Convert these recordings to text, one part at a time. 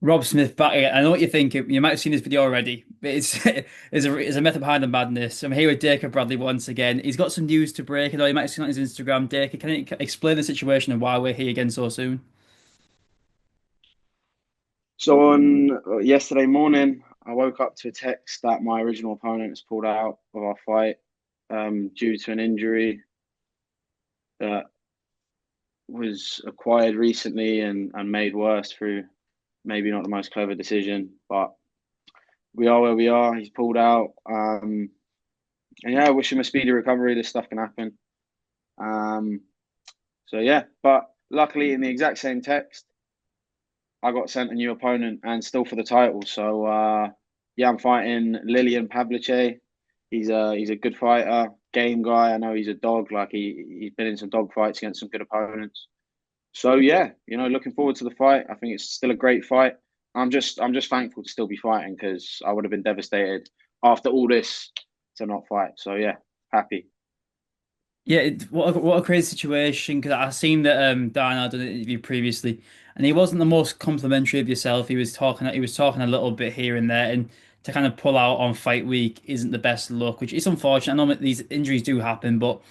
Rob Smith back again. I know what you're thinking. You might have seen this video already, but it's there's a method behind the madness. I'm here with Dacre Bradley once again. He's got some news to break. I know you might have seen it on his Instagram. Dacre, can you explain the situation and why we're here again so soon? So on yesterday morning, I woke up to a text that my original opponent has pulled out of our fight due to an injury that was acquired recently and made worse through maybe not the most clever decision. But we are where we are. He's pulled out. And yeah, I wish him a speedy recovery. This stuff can happen. Um, so yeah, but luckily in the exact same text, I got sent a new opponent and still for the title. So yeah, I'm fighting Lilian Pavalache. He's a good fighter, game guy. I know he's a dog. Like he's been in some dog fights against some good opponents. So yeah, looking forward to the fight. I think it's still a great fight. I'm just thankful to still be fighting because I would have been devastated after all this to not fight. So yeah, happy. Yeah, what a crazy situation because I've seen that Darnell done an interview previously, and he wasn't the most complimentary of yourself. He was talking a little bit here and there, and to kind of pull out on fight week isn't the best look, which is unfortunate. I know that these injuries do happen, but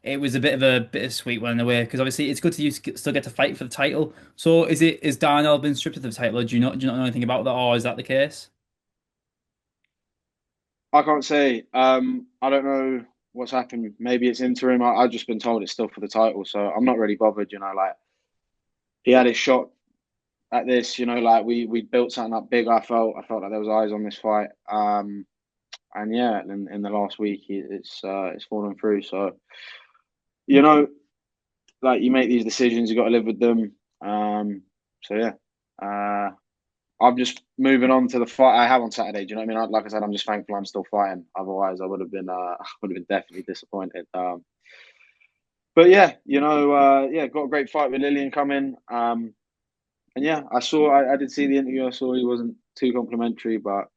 it was a bit of a bittersweet one in a way because obviously it's good to you still get to fight for the title. So is Darnell been stripped of the title, or do you not know anything about that, or is that the case? I can't say. I don't know what's happened. Maybe it's interim. I've just been told it's still for the title, so I'm not really bothered. Like he had his shot at this. Like we built something up big. I felt like there was eyes on this fight. And yeah, in the last week, it's fallen through. So you know, like you make these decisions, you got to live with them. So yeah, uh, I'm just moving on to the fight I have on Saturday. Do you know what I mean? Like I said, I'm just thankful I'm still fighting. Otherwise, I would have been I would have been definitely disappointed. But yeah, yeah, got a great fight with Lillian coming. And yeah, I did see the interview. I saw he wasn't too complimentary, but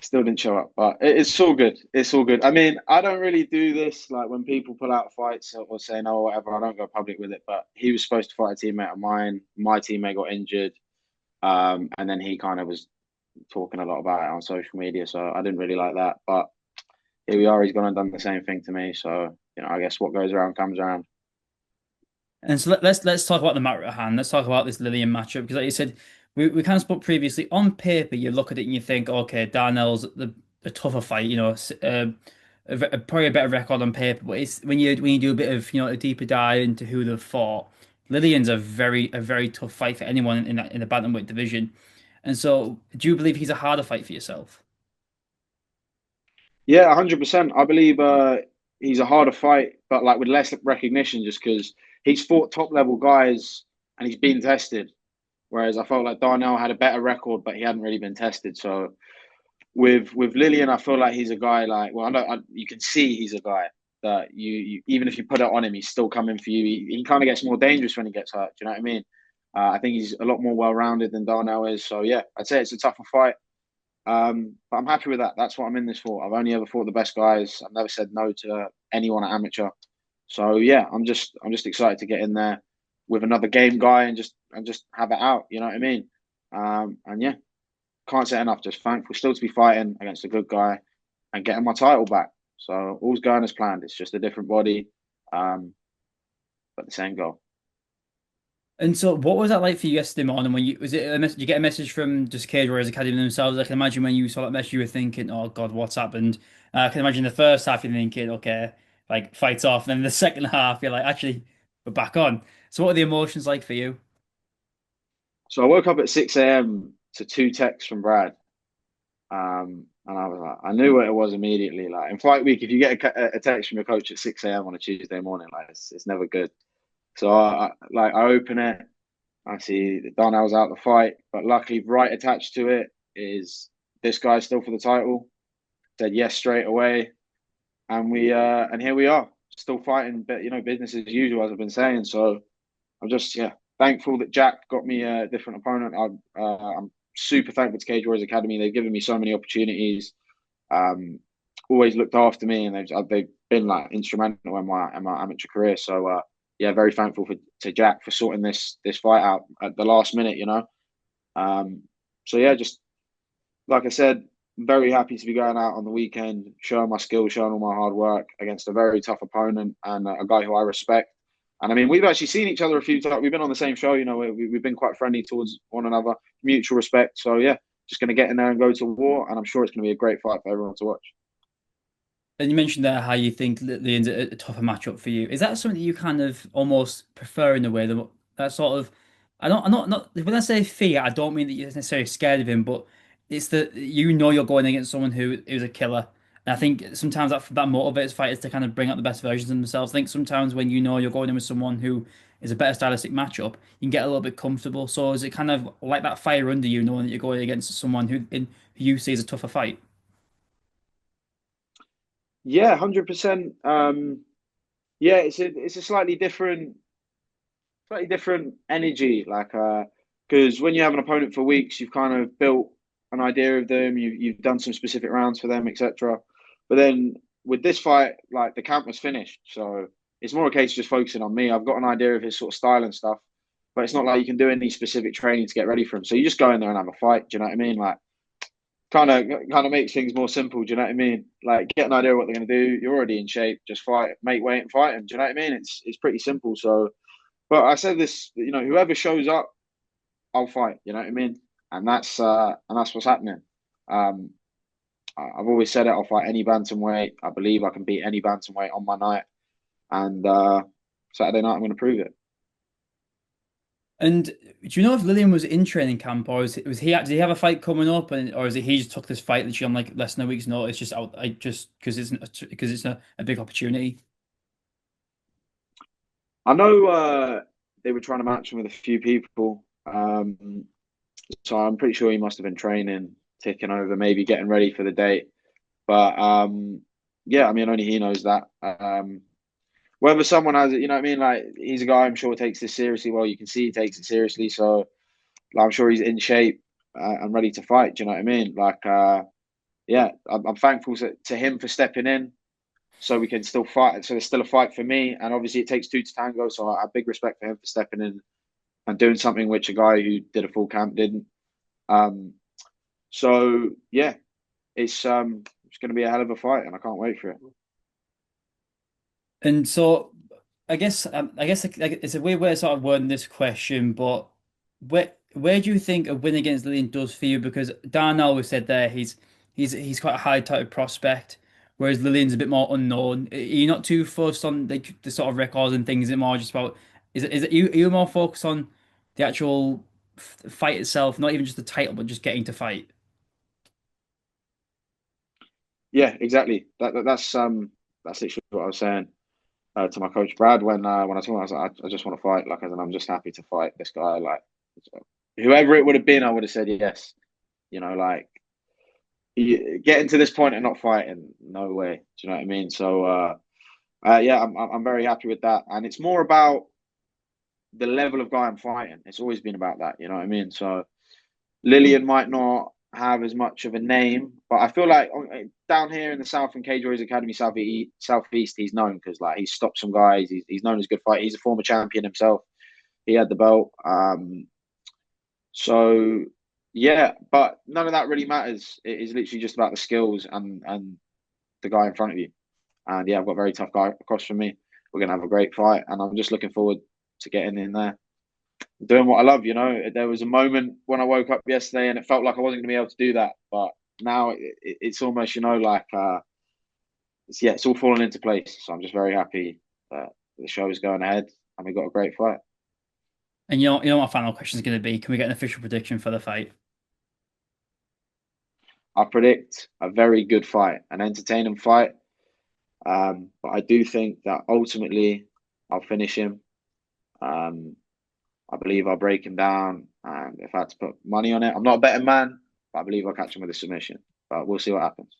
still didn't show up. But it's all good. It's all good. I mean, I don't really do this like when people pull out fights or say no or whatever. I don't go public with it. But he was supposed to fight a teammate of mine. My teammate got injured, and then he kind of was talking a lot about it on social media. So I didn't really like that. But here we are. He's gone and done the same thing to me. So I guess what goes around comes around. And so let's talk about the matter at hand. Let's talk about this Lillian matchup because, like you said, we kind of spoke previously. On paper, you look at it and you think, okay, Darnell's the tougher fight. Probably a better record on paper. But it's when you do a bit of a deeper dive into who they've fought. Lillian's a very tough fight for anyone in the bantamweight division. And so, do you believe he's a harder fight for yourself? Yeah, 100%. I believe he's a harder fight, but like with less recognition, just because he's fought top level guys and he's been tested. Whereas I felt like Darnell had a better record, but he hadn't really been tested. So with Lillian, I feel like he's a guy like well, you can see he's a guy that you even if you put it on him, he's still coming for you. He kind of gets more dangerous when he gets hurt. Do you know what I mean? I think he's a lot more well rounded than Darnell is. So yeah, I'd say it's a tougher fight. But I'm happy with that. That's what I'm in this for. I've only ever fought the best guys. I've never said no to anyone at amateur. So yeah, I'm just excited to get in there with another game guy and just have it out. You know what I mean? And yeah, can't say enough. Just thankful still to be fighting against a good guy and getting my title back. So all's going as planned. It's just a different body, um, but the same goal. And so, what was that like for you yesterday morning? When was it did you get a message from just Cage Warriors Academy themselves? I can imagine when you saw that message, you were thinking, "Oh God, what's happened?" I can imagine the first half you're thinking, "Okay, like fights off," and then the second half you're like, "Actually, we're back on." So, what are the emotions like for you? So I woke up at 6 a.m. to two texts from Brad. And I was like, I knew what it was immediately. Like in fight week, if you get a text from your coach at 6 a.m. on a Tuesday morning, like it's never good. So I open it, I see Darnell's out the fight, but luckily, right attached to it is this guy still for the title. Said yes straight away, and here we are, still fighting. But business as usual, as I've been saying. So I'm just thankful that Jack got me a different opponent. I'm super thankful to Cage Warriors Academy. They've given me so many opportunities. Um, Always looked after me, and they've been like instrumental in my amateur career. So yeah, very thankful to Jack for sorting this fight out at the last minute. Um, so yeah, just like I said, very happy to be going out on the weekend, showing my skills, showing all my hard work against a very tough opponent and a guy who I respect. And I mean, we've actually seen each other a few times. We've been on the same show, we've been quite friendly towards one another, mutual respect. So yeah, just going to get in there and go to war. And I'm sure it's going to be a great fight for everyone to watch. And you mentioned there how you think Lilian's a tougher matchup for you. Is that something that you kind of almost prefer in a way that sort of I'm not when I say fear, I don't mean that you're necessarily scared of him, but it's that you know you're going against someone who's a killer. And I think sometimes that motivates fighters to kind of bring out the best versions of themselves. I think sometimes when you know you're going in with someone who is a better stylistic matchup, you can get a little bit comfortable. So is it kind of like that fire under you, knowing that you're going against someone who you see as a tougher fight? Yeah, 100%. Yeah, it's a slightly different energy. Because when you have an opponent for weeks, you've kind of built an idea of them. You've done some specific rounds for them, etc. But then with this fight, like the camp was finished, so it's more a case of just focusing on me. I've got an idea of his sort of style and stuff, but it's not like you can do any specific training to get ready for him. So you just go in there and have a fight. Do you know what I mean? Like kind of makes things more simple. Do you know what I mean? Like get an idea of what they're going to do. You're already in shape. Just fight, make weight, and fight them. Do you know what I mean? It's pretty simple. So, but I said this, whoever shows up, I'll fight. You know what I mean? And that's what's happening. Um, I've always said it. I'll fight any bantamweight. I believe I can beat any bantamweight on my night. And Saturday night, I'm going to prove it. And do you know if Lillian was in training camp, or was he did he have a fight coming up, or is it he just took this fight literally on like less than a week's notice, just out, like just because it's a big opportunity? I know they were trying to match him with a few people. So I'm pretty sure he must have been training, ticking over, maybe getting ready for the date. But yeah, I mean, only he knows that. Whether someone has it, you know what I mean? Like, he's a guy I'm sure takes this seriously. Well, you can see he takes it seriously. So like, I'm sure he's in shape and ready to fight. Do you know what I mean? Yeah, I'm thankful to him for stepping in so we can still fight. So there's still a fight for me. And obviously, it takes two to tango. So I have big respect for him for stepping in and doing something which a guy who did a full camp didn't. Um, so yeah, it's going to be a hell of a fight, and I can't wait for it. And so I guess like, it's a weird way of sort of wording this question, but where do you think a win against Lillian does for you? Because Dan always said there he's quite a high touted prospect, whereas Lillian's a bit more unknown. Are you not too focused on like the sort of records and things? Is it more just about are you more focused on the actual fight itself, not even just the title, but just getting to fight? Yeah, exactly. That's literally what I was saying to my coach Brad when I told him. I was like, I just want to fight. Like, as in, I'm just happy to fight this guy. Like, whoever it would have been, I would have said yes. Like getting to this point and not fighting, no way. Do you know what I mean? So, yeah, I'm very happy with that, and it's more about the level of guy I'm fighting. It's always been about that. You know what I mean? So Lillian might not have as much of a name, but I feel like down here in the South in Cage Warriors Academy Southeast, he's known because like he's stopped some guys. He's known as a good fighter. He's a former champion himself. He had the belt. So yeah, but none of that really matters. It is literally just about the skills and the guy in front of you. And yeah, I've got a very tough guy across from me. We're gonna have a great fight, and I'm just looking forward to getting in there, doing what I love. There was a moment when I woke up yesterday and it felt like I wasn't going to be able to do that, but now it's almost, it's all falling into place. So I'm just very happy that the show is going ahead and we got a great fight. And you know what my final question is going to be? Can we get an official prediction for the fight? I predict a very good fight, an entertaining fight. But I do think that ultimately I'll finish him. Um, I believe I'll break him down. And if I had to put money on it, I'm not a betting man, but I believe I'll catch him with a submission. But we'll see what happens.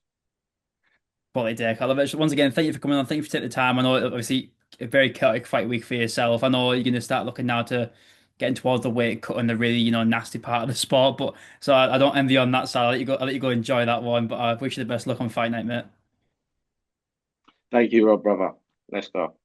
Quality Dacre. I love it. Once again, thank you for coming on. Thank you for taking the time. I know obviously a very chaotic fight week for yourself. I know you're going to start looking now to getting towards the weight cut and the really, nasty part of the sport. But so I don't envy you on that side. I'll let you go. I'll let you go enjoy that one. But I wish you the best luck on fight night, mate. Thank you, Rob, brother. Let's go.